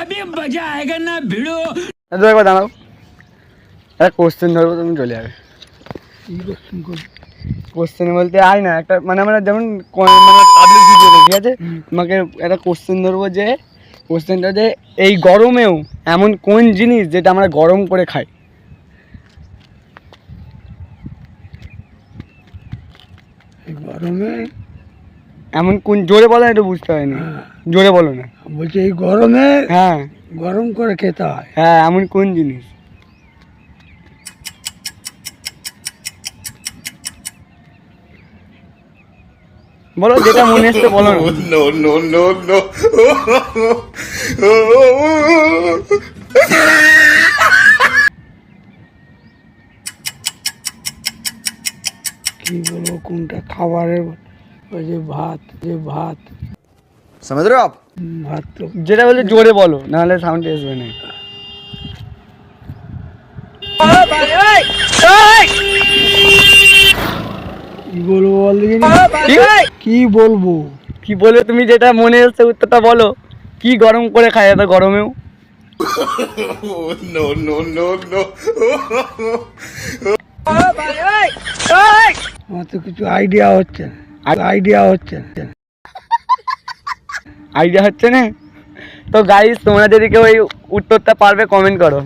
अभी मजा आएगा ना भिड़ो। একবার দাঁড়াও, একটা কোশ্চেন ধরবো, তুমি চলে যাবে। কোশ্চেন বলতে আয় না, একটা মানে আমরা যেমন মানে পাবলিক ভিডিও, ঠিক আছে? তোমাকে একটা কোশ্চেন ধরবো, যে কোশ্চেনটা যে এই গরমেও এমন কোন জিনিস যেটা আমরা গরম করে খাই? গরমে এমন কোন, জোরে বলো, এটা বুঝতে হয়নি, জোরে বলো না। বলছি এই গরমে হ্যাঁ গরম করে খেতে হয়। হ্যাঁ, এমন কোন জিনিস? বলো, যেটা মনে এসছে বলো না। No, no, no, no. কি বলবো, কোনটা খাবারের, ওই যে ভাত, समझ रहे हो आप? ভাত তো যেটা বলছে জোরে বলো, নাহলে সাউন্ড আসবে না। কি বলবো বল দেখিনি। কি বলবো? কি বলবে তুমি? যেটা মনে এসছে উত্তরটা বলো। কি গরম করে খায় এত গরমেও? No, no, no, no. আমার তো কিছু আইডিয়া হচ্ছে না। আইডিয়া হচ্ছে না? তো গাইস, তোমরা যদি কেউ এই উত্তরটা পারবে, কমেন্ট করো।